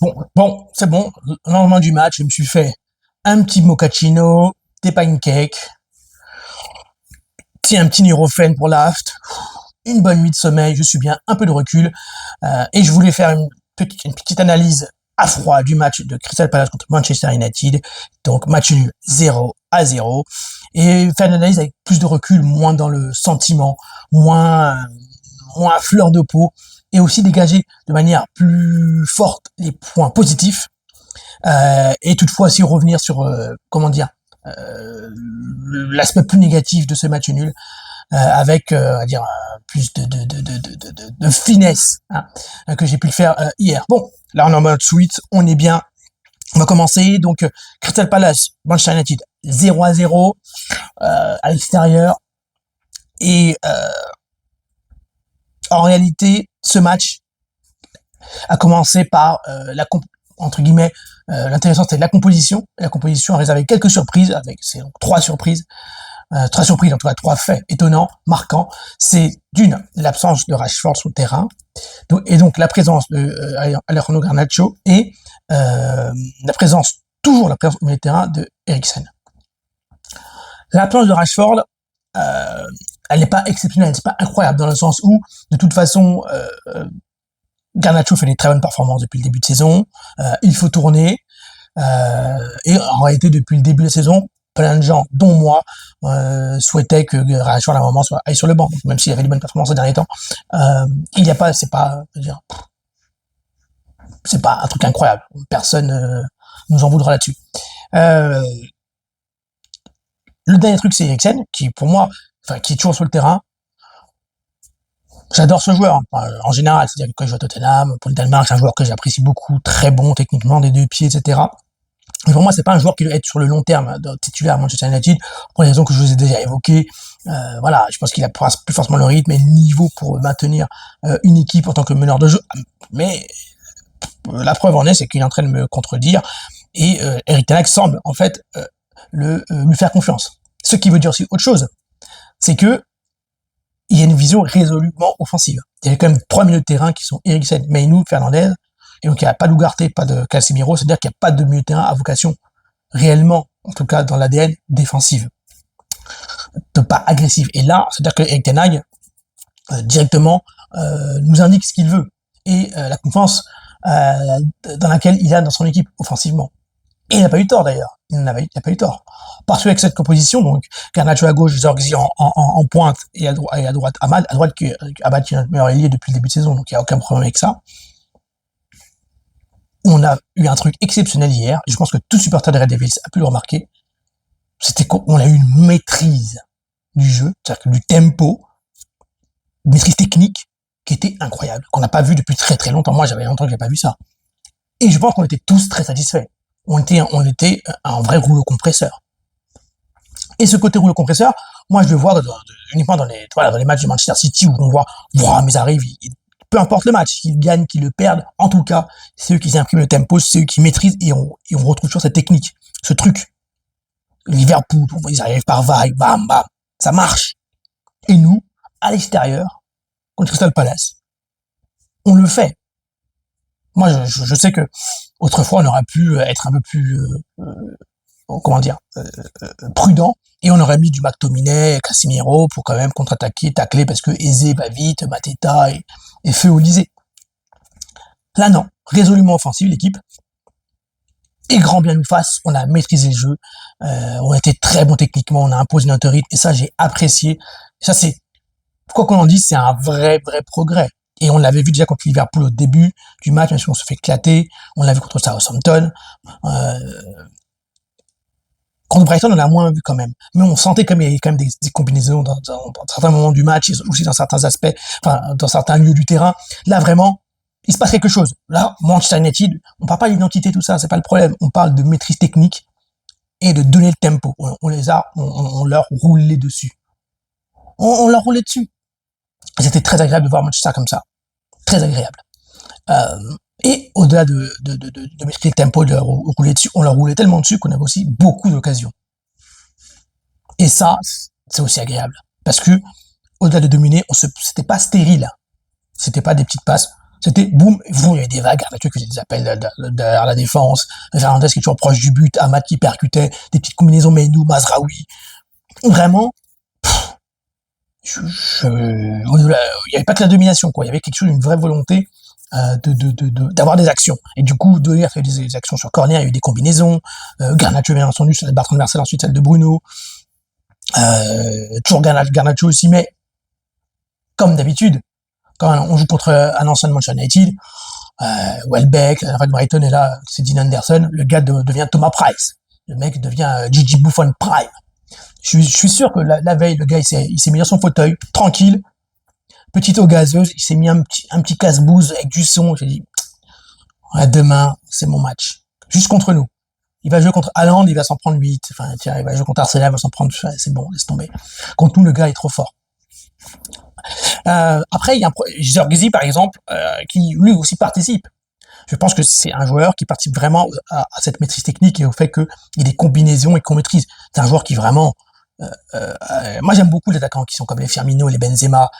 Bon, c'est bon. Le lendemain du match, je me suis fait un petit mochaccino, des pancakes, tiens, un petit Nurofen pour l'aft, une bonne nuit de sommeil, je suis bien, un peu de recul, et je voulais faire une petite analyse à froid du match de Crystal Palace contre Manchester United. Donc match nul 0-0, et faire une analyse avec plus de recul, moins dans le sentiment, moins moins à fleur de peau, et aussi dégager de manière plus forte les points positifs, et toutefois aussi revenir sur comment dire, l'aspect plus négatif de ce match nul, avec on va dire plus de finesse, hein, que j'ai pu le faire hier. Bon, là on est en mode suite, on est bien. On va commencer. Donc Crystal Palace, Manchester United 0-0 à l'extérieur, et en réalité ce match a commencé par entre guillemets, l'intéressant c'était la composition. La composition a réservé quelques surprises, avec c'est donc trois surprises, en tout cas trois faits étonnants, marquants. C'est d'une, l'absence de Rashford sur le terrain, et donc la présence de Alejandro Garnacho, et toujours la présence au milieu de terrain de Eriksen. L'absence de Rashford, euh, elle n'est pas exceptionnelle, c'est pas incroyable, dans le sens où, de toute façon, Garnacho fait des très bonnes performances depuis le début de saison, il faut tourner, et en réalité, depuis le début de la saison, plein de gens, dont moi, souhaitaient que Rashford à un moment aille sur le banc, même s'il avait des bonnes performances ces derniers temps. Il n'y a pas, c'est pas, je veux dire, c'est pas un truc incroyable. Personne nous en voudra là-dessus. Euh, le dernier truc, c'est Eriksen, qui pour moi, enfin, qui est toujours sur le terrain. J'adore ce joueur, hein, en général, c'est-à-dire que quand je joue à Tottenham, pour le Danemark, c'est un joueur que j'apprécie beaucoup, très bon techniquement, des deux pieds, etc. Mais pour moi, c'est pas un joueur qui doit être sur le long terme titulaire à Manchester United, pour les raisons que je vous ai déjà évoquées. Voilà, je pense qu'il a plus forcément le rythme et le niveau pour maintenir une équipe en tant que meneur de jeu. Mais la preuve en est, c'est qu'il est en train de me contredire, et Eric Ten Hag semble en fait lui faire confiance. Ce qui veut dire aussi autre chose, c'est que il y a une vision résolument offensive. Il y a quand même trois milieux de terrain qui sont Eriksen, Mainoo, Fernandez, et donc il n'y a pas d'Ugarte, pas de Casemiro, c'est-à-dire qu'il n'y a pas de milieu de terrain à vocation réellement, en tout cas dans l'ADN, défensive, de pas agressive. Et là, c'est-à-dire que Eric Ten Hag, directement, nous indique ce qu'il veut, et la confiance dans laquelle il a dans son équipe offensivement. Et il n'a pas eu tort d'ailleurs. Il n'a pas eu tort. Parce qu'avec cette composition, donc, Garnacho à gauche, Zorgzi en pointe, et à droite Amad, à droite Amad qui est notre meilleur ailier depuis le début de saison, donc il n'y a aucun problème avec ça. On a eu un truc exceptionnel hier, et je pense que tout supporter de Red Devils a pu le remarquer. C'était qu'on a eu une maîtrise du jeu, c'est-à-dire que du tempo, une maîtrise technique qui était incroyable, qu'on n'a pas vu depuis très très longtemps. Moi, j'avais longtemps que j'ai pas vu ça. Et je pense qu'on était tous très satisfaits. On était un vrai rouleau compresseur. Et ce côté rouleau compresseur, moi je le vois uniquement dans les matchs de Manchester City, où on voit, mais ils arrivent, peu importe le match, qu'ils gagnent, qu'ils le perdent, en tout cas, c'est eux qui impriment le tempo, c'est eux qui maîtrisent, et on retrouve toujours cette technique, ce truc. Liverpool, ils arrivent par vague, bam, bam, ça marche. Et nous, à l'extérieur, contre Crystal Palace, on le fait. Moi, je sais que autrefois, on aurait pu être un peu plus, comment dire, prudent, et on aurait mis du McTominay, Casemiro pour quand même contre-attaquer, tacler, parce que Eze va vite, Mateta et feu Olysée. Là, non. Résolument offensive, l'équipe. Et grand bien nous fasse, on a maîtrisé le jeu, on a été très bon techniquement, on a imposé notre rythme, et ça, j'ai apprécié. Et ça, c'est, quoi qu'on en dise, c'est un vrai progrès. Et on l'avait vu déjà contre Liverpool au début du match, même si on se fait éclater. On l'a vu contre Southampton. Contre Brighton, on a moins vu quand même. Mais on sentait comme il y avait quand même des combinaisons dans certains moments du match, aussi dans certains aspects, enfin, dans certains lieux du terrain. Là, vraiment, il se passe quelque chose. Là, Manchester United, on parle pas d'identité, tout ça, c'est pas le problème. On parle de maîtrise technique et de donner le tempo. On leur roulait dessus. On leur roulait dessus. C'était très agréable de voir Manchester comme ça. Très agréable. Et au-delà de maîtriser le tempo et de rouler dessus, on leur roulait tellement dessus qu'on avait aussi beaucoup d'occasions. Et ça, c'est aussi agréable. Parce que, au-delà de dominer, c'était pas stérile. C'était pas des petites passes. C'était boum, il y avait des vagues, Garnacho qui faisait des appels derrière la défense, Fernandez qui est toujours proche du but, Amat qui percutait, des petites combinaisons Meinou, Mazraoui. Vraiment, il y avait pas que la domination, quoi. Il y avait quelque chose, une vraie volonté d'avoir des actions. Et du coup, De Ligt a fait des actions sur corner, il y a eu des combinaisons. Garnacho, bien entendu, sur la barre transversale, ensuite celle de Bruno. Toujours Garnacho aussi, mais comme d'habitude, quand on joue contre un ancien de Manchester United, Welbeck, Red Brighton est là, c'est Dean Anderson, le gars devient Thomas Price. Le mec devient Gigi Buffon Prime. Je suis sûr que la veille, le gars, il s'est mis dans son fauteuil, tranquille, petite eau gazeuse, il s'est mis un petit casse-bouse avec du son. J'ai dit, ouais, demain, c'est mon match. Juste contre nous. Il va jouer contre Haaland, il va s'en prendre 8. Enfin, tiens, il va jouer contre Arsenal, il va s'en prendre, c'est bon, laisse tomber. Contre nous, le gars est trop fort. Après, il y a Zirkzee, par exemple, qui lui aussi participe. Je pense que c'est un joueur qui participe vraiment à cette maîtrise technique et au fait qu'il y ait des combinaisons et qu'on maîtrise. C'est un joueur qui vraiment... moi, j'aime beaucoup les attaquants qui sont comme les Firmino, les Benzema,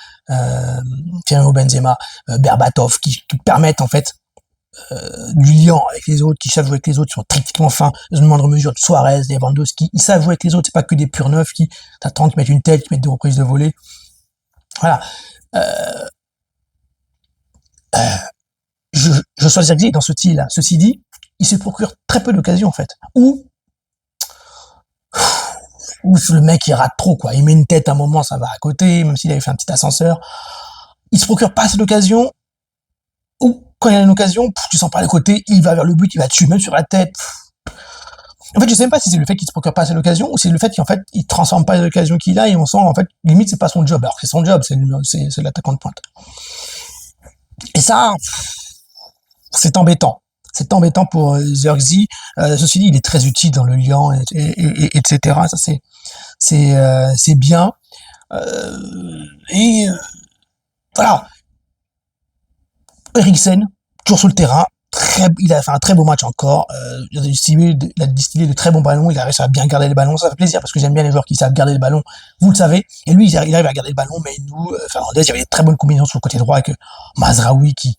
Berbatov, qui permettent en fait du lien avec les autres, qui savent jouer avec les autres, qui sont techniquement fins, dans une moindre mesure. Suarez, Lewandowski, ils savent jouer avec les autres. C'est pas que des purs neufs qui t'attendent, qui mettent une tête, qui mettent des reprises de volée. Voilà. Je sois Zirkzee dans ce style-là. Ceci dit, il se procure très peu d'occasions en fait. Ou le mec il rate trop quoi. Il met une tête à un moment, ça va à côté, même s'il avait fait un petit ascenseur. Il se procure pas assez d'occasions. Ou quand il y a une occasion, tu sens pas le côté, il va vers le but, il va dessus, même sur la tête. En fait, je sais même pas si c'est le fait qu'il se procure pas assez d'occasions ou c'est le fait qu'en fait il transforme pas les occasions qu'il a et on sent en fait limite c'est pas son job. Alors que c'est son job, c'est l'attaquant de pointe. Et ça, c'est embêtant. C'est embêtant pour Zirkzee. Ceci dit, il est très utile dans le Lyon, etc. Ça c'est bien. Voilà. Eriksen, toujours sur le terrain. Il a fait un très beau match encore. Il a distillé de très bons ballons. Il a réussi à bien garder les ballons. Ça fait plaisir parce que j'aime bien les joueurs qui savent garder le ballon. Vous le savez. Et lui, il arrive à garder le ballon. Mais nous, Fernandez, il y avait des très bonnes combinaisons sur le côté droit avec Mazraoui qui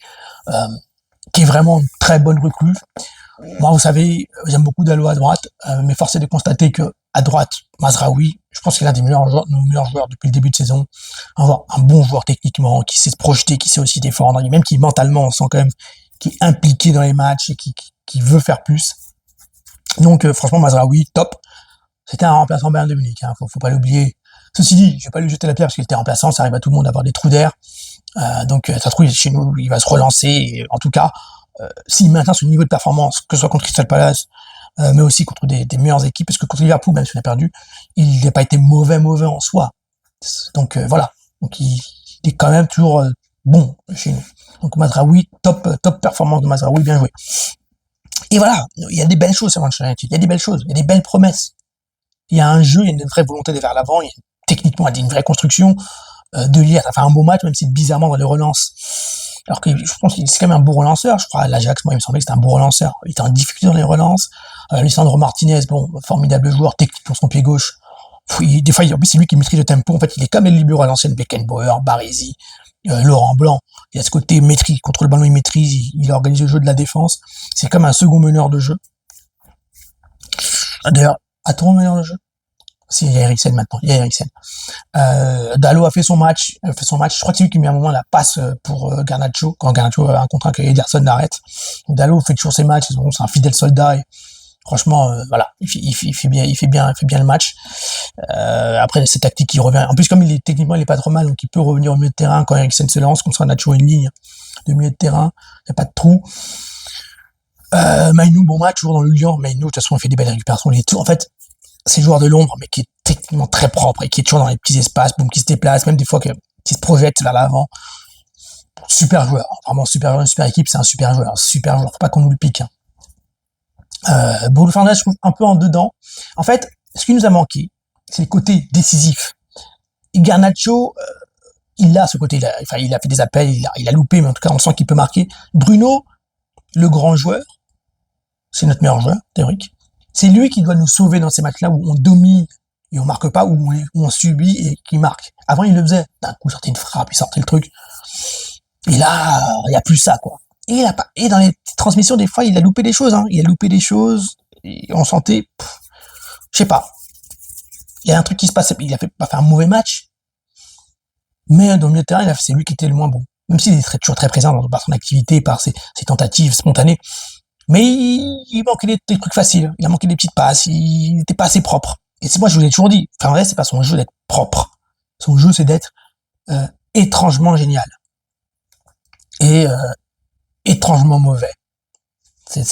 est vraiment une très bonne recrue. Moi, vous savez, j'aime beaucoup Dalot à droite, mais force est de constater que à droite, Mazraoui, je pense qu'il est l'un des nos meilleurs joueurs depuis le début de saison. Un bon joueur techniquement, qui sait se projeter, qui sait aussi défendre, et même qui mentalement, on sent quand même, qui est impliqué dans les matchs et qui veut faire plus. Donc, franchement, Mazraoui, top. C'était un remplaçant Bayern de Munich, hein, faut pas l'oublier. Ceci dit, je vais pas lui jeter la pierre parce qu'il était remplaçant, ça arrive à tout le monde d'avoir des trous d'air. Donc, ça se trouve, chez nous, il va se relancer. Et, en tout cas, s'il maintient ce niveau de performance, que ce soit contre Crystal Palace, mais aussi contre des meilleures équipes, parce que contre Liverpool, même si on a perdu, il n'a pas été mauvais en soi. Donc, voilà. Donc, il est quand même toujours bon chez nous. Donc, Mazraoui, top performance de Mazraoui, bien joué. Et voilà, il y a des belles choses sur Manchester United. Il y a des belles choses, il y a des belles promesses. Il y a un jeu, il y a une vraie volonté de vers l'avant, il y a techniquement, il y a une vraie construction. De Ligt, ça fait un beau match, même si bizarrement dans les relances. Alors que je pense qu'il c'est quand même un bon relanceur. Je crois à l'Ajax, moi, il me semblait que c'était un bon relanceur. Il était en difficulté dans les relances. Lisandro Martinez, bon, formidable joueur, technique pour son pied gauche. Des fois, en plus, c'est lui qui maîtrise le tempo. En fait, il est comme les libéraux à l'ancienne, Beckenbauer, Baresi, Laurent Blanc. Il a ce côté maîtrise, contre le ballon, il maîtrise, il organise le jeu de la défense. C'est comme un second meneur de jeu. D'ailleurs, a-t-on un meneur de jeu? Si, il y a Eriksen maintenant, il y a Eriksen. Dalot a fait son match, je crois que c'est lui qui met à un moment la passe pour Garnacho, quand Garnacho a un contrat que Ederson l'arrête. Dalot fait toujours ses matchs, c'est un fidèle soldat, et franchement, voilà, il fait bien le match. Après, c'est tactique qui revient. En plus, comme techniquement, il est pas trop mal, donc il peut revenir au milieu de terrain quand Eriksen se lance, comme ça, Garnacho a une ligne de milieu de terrain, il n'y a pas de trou. Meinou, bon match, toujours dans le Lyon. Meinou, de toute façon, il fait des belles récupérations, en fait, c'est le joueur de l'ombre, mais qui est techniquement très propre et qui est toujours dans les petits espaces, boum, qui se déplace, même des fois qui se projette vers l'avant. Super joueur, vraiment super joueur, super équipe, c'est un super joueur, faut pas qu'on nous le pique. Hein. Bruno Fernandes, je trouve un peu en dedans. En fait, ce qui nous a manqué, c'est le côté décisif. Et Garnacho, il a ce côté-là, enfin, il a fait des appels, il a loupé, mais en tout cas, on sent qu'il peut marquer. Bruno, le grand joueur, c'est notre meilleur joueur, théorique. C'est lui qui doit nous sauver dans ces matchs-là où on domine et on marque pas, où on subit et qui marque. Avant, il le faisait. D'un coup, il sortait une frappe, il sortait le truc. Et là, il y a plus ça, quoi. Et il a pas, et dans les transmissions, des fois, il a loupé des choses, hein. Il a loupé des choses, et on sentait, je sais pas. Il y a un truc qui se passe, il a pas fait un mauvais match, mais dans le milieu de terrain, c'est lui qui était le moins bon. Même s'il est toujours très présent par son activité, par ses tentatives spontanées. Mais il manquait des trucs faciles. Il a manqué des petites passes. Il n'était pas assez propre. Et c'est moi, je vous l'ai toujours dit. Enfin, en vrai, c'est pas son jeu d'être propre. Son jeu, c'est d'être étrangement génial. Et étrangement mauvais.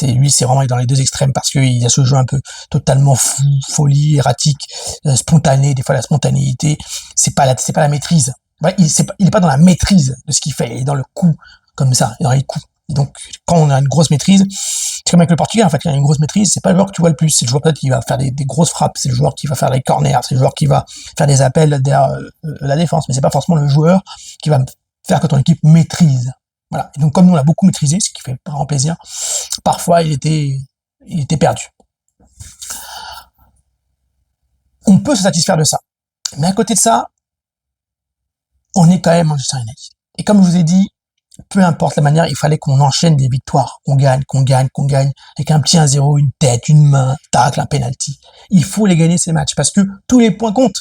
Lui, c'est vraiment dans les deux extrêmes parce qu'il y a ce jeu un peu totalement fou, folie, erratique, spontané. Des fois, la spontanéité, c'est pas la maîtrise. Ouais, il est pas dans la maîtrise de ce qu'il fait. Il est dans le coup, comme ça, dans les coups. Et donc, quand on a une grosse maîtrise, c'est comme avec le Portugais, en fait, quand il y a une grosse maîtrise, c'est pas le joueur que tu vois le plus. C'est le joueur peut-être qui va faire des grosses frappes, c'est le joueur qui va faire des corners, c'est le joueur qui va faire des appels derrière la défense. Mais c'est pas forcément le joueur qui va faire que ton équipe maîtrise. Voilà. Et donc, comme nous, on l'a beaucoup maîtrisé, ce qui fait vraiment plaisir, parfois, il était perdu. On peut se satisfaire de ça. Mais à côté de ça, on est quand même Manchester United. Et comme je vous ai dit, peu importe la manière, il fallait qu'on enchaîne des victoires, qu'on gagne, avec un petit 1-0, une tête, une main, tacle, un penalty. Il faut les gagner ces matchs parce que tous les points comptent.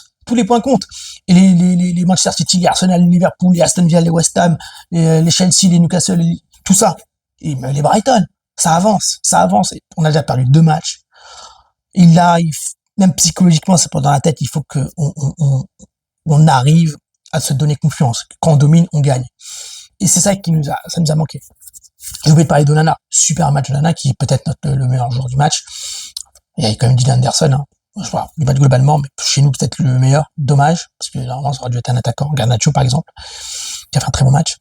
Et les Manchester City, les Arsenal, les Liverpool, les Aston Villa, les West Ham, les Chelsea, les Newcastle, tout ça. Et même les Brighton, ça avance. Et on a déjà perdu 2 matchs. Et là, même psychologiquement, c'est pas dans la tête, il faut que on arrive à se donner confiance. Quand on domine, on gagne. Et c'est ça qui nous a manqué. J'ai oublié de parler d'Onana. Super match d'Onana, qui est peut-être le meilleur joueur du match. Il y a quand même Dylan Anderson, hein. Je vois, du match globalement, mais chez nous, peut-être le meilleur. Dommage, parce que normalement, ça aurait dû être un attaquant. Garnacho, par exemple, qui a fait un très bon match.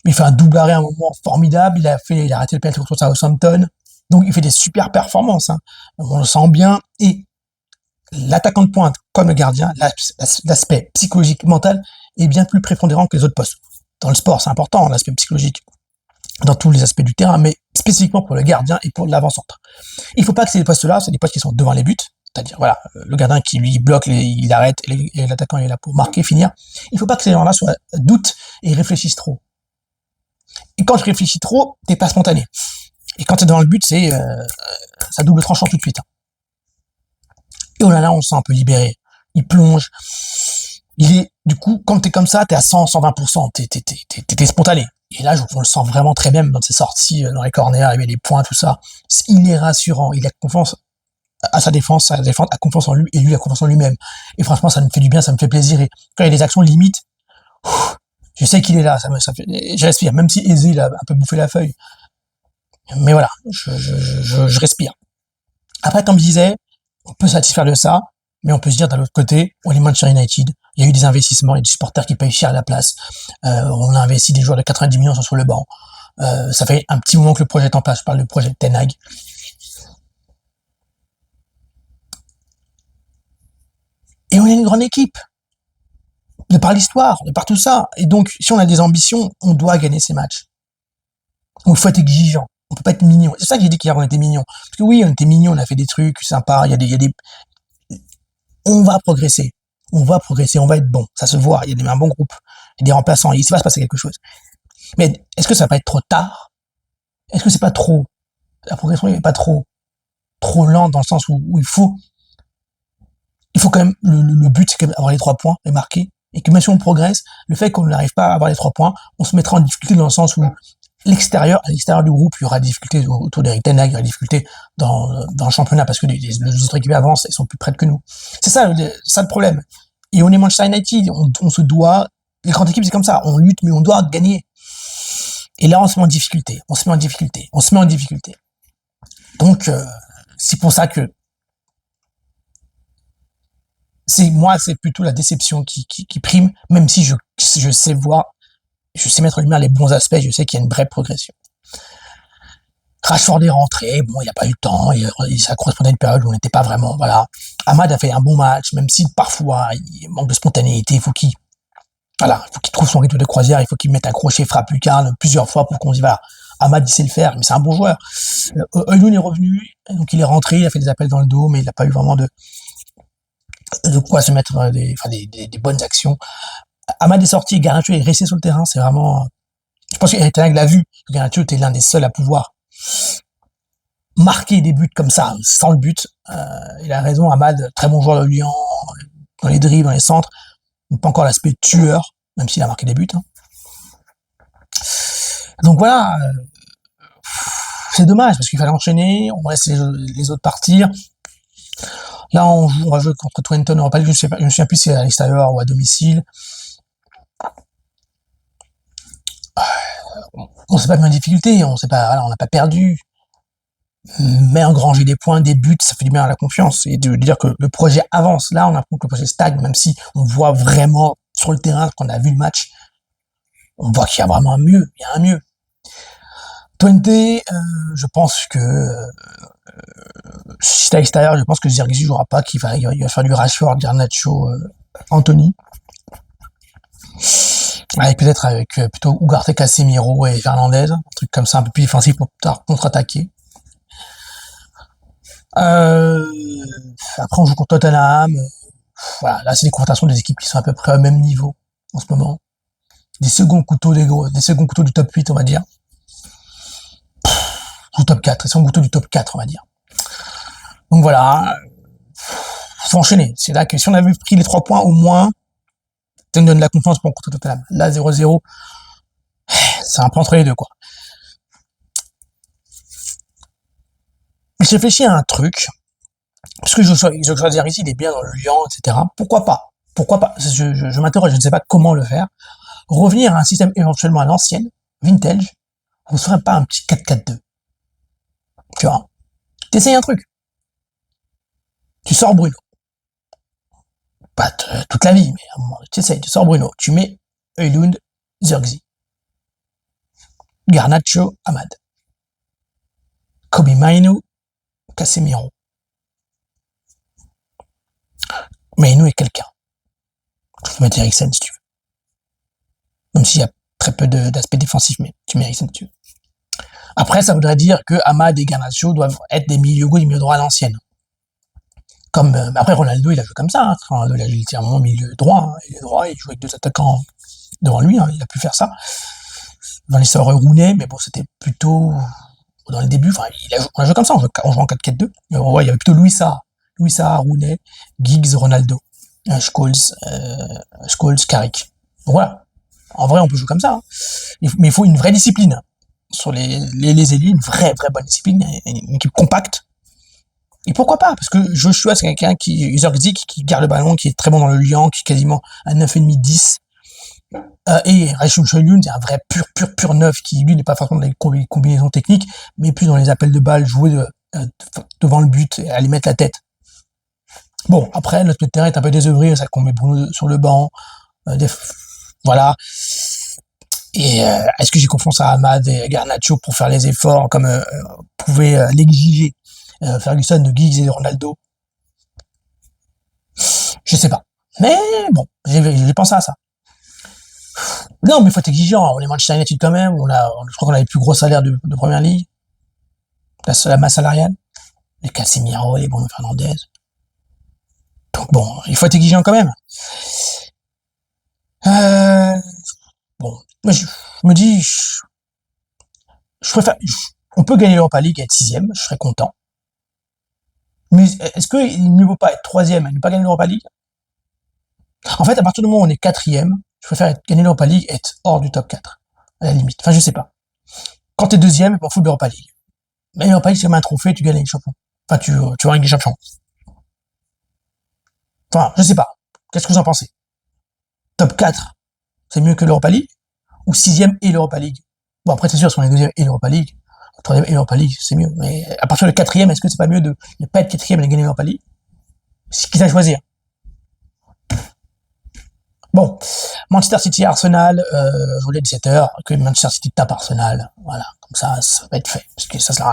Il fait un double arrêt à un moment formidable. Il a arrêté le penalty contre Southampton. Donc, il fait des super performances, hein. On le sent bien. Et l'attaquant de pointe, comme le gardien, l'aspect psychologique, mental, est bien plus prépondérant que les autres postes. Dans le sport, c'est important, l'aspect psychologique, dans tous les aspects du terrain, mais spécifiquement pour le gardien et pour l'avant-centre. Il faut pas que ces postes-là, c'est des postes qui sont devant les buts, c'est-à-dire, voilà, le gardien qui lui bloque, il arrête, et l'attaquant est là pour marquer, finir. Il faut pas que ces gens-là doutent et réfléchissent trop. Et quand je réfléchis trop, t'es pas spontané. Et quand t'es devant le but, c'est ça double tranchant tout de suite. Et oh là là, on se sent un peu libéré. Il plonge. Du coup, quand t'es comme ça, t'es à 100, 120%, t'es spontané. Et là, on le sent vraiment très bien dans ses sorties, dans les corners, il met les points, tout ça. Il est rassurant, il a confiance à sa défense a confiance en lui, et lui a confiance en lui-même. Et franchement, ça me fait du bien, ça me fait plaisir. Et quand il y a des actions limites, je sais qu'il est là, je respire, même si Eze, il a un peu bouffé la feuille. Mais voilà, je respire. Après, comme je disais, on peut satisfaire de ça, mais on peut se dire d'un autre côté, on est Manchester United, il y a eu des investissements, il y a des supporters qui payent cher à la place, on a investi des joueurs de 90 millions sur le banc, ça fait un petit moment que le projet est en place, je parle du projet Ten Hag. Et on est une grande équipe, de par l'histoire, de par tout ça, et donc si on a des ambitions, on doit gagner ces matchs. Donc il faut être exigeant, on peut pas être mignon, c'est ça que j'ai dit qu'hier on était mignon, parce que oui, on était mignon, on a fait des trucs sympas, il y a des on va progresser, on va être bon, ça se voit, il y a un bon groupe, il y a des remplaçants, il va se passer quelque chose. Mais est-ce que ça va pas être trop tard? Est-ce que c'est pas trop? La progression n'est pas trop lente dans le sens où il faut quand même, le but c'est quand même avoir les 3 points et marquer, et que même si on progresse, le fait qu'on n'arrive pas à avoir les 3 points, on se mettra en difficulté dans le sens où à l'extérieur du groupe, il y aura des difficultés autour d'Eric Ten Hag, il y aura des difficultés dans le championnat parce que les autres équipes avancent, elles sont plus près que nous. C'est ça le problème. Et on est Manchester United, on se doit, les grandes équipes c'est comme ça, on lutte mais on doit gagner. Et là on se met en difficulté. Donc c'est pour ça que c'est plutôt la déception qui prime, même si je sais mettre en lumière les bons aspects, je sais qu'il y a une vraie progression. Rashford est rentré, bon, il n'a pas eu le temps, ça correspondait à une période où on n'était pas vraiment, voilà. Ahmad a fait un bon match, même si parfois il manque de spontanéité, il faut qu'il trouve son rythme de croisière, il faut qu'il mette un crochet frappe lucarne plusieurs fois pour qu'on dise, voilà, Ahmad il sait le faire, mais c'est un bon joueur. Højlund est revenu, donc il est rentré, il a fait des appels dans le dos, mais il n'a pas eu vraiment de quoi se mettre des bonnes actions. Ahmad est sorti, Garnacho est resté sur le terrain, c'est vraiment Je pense qu'Eric Ten Hag l'a vu. Garnacho était l'un des seuls à pouvoir marquer des buts comme ça, sans le but. Il a raison, Amad, très bon joueur de Lyon, dans les dribbles, dans les centres. Pas encore l'aspect tueur, même s'il a marqué des buts. Hein. Donc voilà, c'est dommage, parce qu'il fallait enchaîner, on laisse les autres partir. Là, on va jouer contre Twente Europa League, je ne me souviens plus si c'est à l'extérieur ou à domicile. On s'est pas mis en difficulté, on n'a pas perdu. Mais engranger des points, des buts, ça fait du bien à la confiance. Et de dire que le projet avance. Là, on a l'impression que le projet stagne, même si on voit vraiment sur le terrain, quand on a vu le match, on voit qu'il y a vraiment un mieux. Il y a un mieux. Twente, je pense que si c'est à l'extérieur, je pense que Zirkzee jouera pas, il va faire du Rashford, Garnacho, Anthony. Peut-être avec plutôt Ugarte, Casemiro et Fernandez, un truc comme ça, un peu plus défensif pour contre-attaquer. Après, on joue contre Tottenham. Voilà, là, c'est des confrontations des équipes qui sont à peu près au même niveau en ce moment. Des seconds couteaux du top 8, on va dire. Du top 4, des seconds couteaux du top 4, on va dire. Donc voilà, faut enchaîner. C'est là que si on avait pris les 3 points au moins, ça nous donne de la confiance pour contre Tottenham. Là, 0-0, c'est un peu entre les deux, quoi. J'ai réfléchi à un truc, parce que Joshua Zirkzee, il est bien dans le Lyon, etc. Pourquoi pas? Je m'interroge, je ne sais pas comment le faire. Revenir à un système éventuellement à l'ancienne, vintage, on ne serait pas un petit 4-4-2. Tu vois? T'essayes un truc. Tu sors Bruno. Pas toute la vie, mais à un moment, tu sors Bruno. Tu mets Højlund, Zirkzee. Garnacho, Amad. Kobbie Mainoo, Casemiro. Mainoo est quelqu'un. Tu peux mettre Eriksen si tu veux. Même s'il y a très peu d'aspect défensif, mais tu mets Eriksen si tu veux. Après, ça voudrait dire que Amad et Garnacho doivent être des milieux gauche et milieux droit à l'ancienne. Comme après Ronaldo, il a joué comme ça. Hein. Ronaldo, il a joué littéralement milieu droit. Hein. Il est droit, il joue avec 2 attaquants devant lui. Hein. Il a pu faire ça. Dans les sœurs Rooney, mais bon, c'était plutôt dans les débuts. Enfin, on a joué comme ça. On joue en 4-4-2. Mais on voit, il y avait plutôt Louis Saha, Rooney, Giggs, Ronaldo, Scholes, Carrick. Donc voilà. En vrai, on peut jouer comme ça. Hein. Mais il faut une vraie discipline sur les ailiers, une vraie bonne discipline, une équipe compacte. Et pourquoi pas? Parce que Joshua, c'est quelqu'un Zirkzee, qui garde le ballon, qui est très bon dans le Lyon, qui est quasiment à 9,5, 10. Et Højlund, c'est un vrai pur neuf, qui, lui, n'est pas forcément dans les combinaisons techniques, mais plus dans les appels de balles, jouer devant le but, et aller mettre la tête. Bon, après, notre terrain est un peu désœuvré, ça qu'on met Bruno sur le banc, voilà. Et est-ce que j'ai confiance à Amad et Garnacho pour faire les efforts, comme pouvait l'exiger Ferguson de Giggs et de Ronaldo? Je sais pas. Mais bon, j'ai pensé à ça. Non, mais faut être exigeant. On est Manchester United quand même. Je crois qu'on a les plus gros salaires de première ligue. La masse salariale. Les Casemiro, les Bruno Fernandez. Donc bon, il faut être exigeant quand même. Bon, moi je me dis, je préfère. On peut gagner l'Europa League et être 6ème, je serais content. Mais est-ce qu'il ne vaut pas être 3ème et ne pas gagner l'Europa League? En fait, à partir du moment où on est 4ème, je préfère gagner l'Europa League et être hors du top 4, à la limite. Enfin, je sais pas. Quand t'es 2ème, on fout de l'Europa League. Mais l'Europa League, c'est comme un trophée, tu gagnes les champions. Enfin, tu vas avec les champions. Enfin, je sais pas. Qu'est-ce que vous en pensez? Top 4, c'est mieux que l'Europa League? Ou 6ème et l'Europa League? Bon, après, c'est sûr, si on est 2ème et l'Europa League, 3ème et l'Europa League, c'est mieux. Mais à partir de 4ème, est-ce que c'est pas mieux de ne pas être 4ème et de gagner l'Europa League? C'est qui à choisir. Bon, Manchester City, Arsenal, je voulais 17h, que Manchester City tape Arsenal. Voilà, comme ça va être fait. Parce que ça sera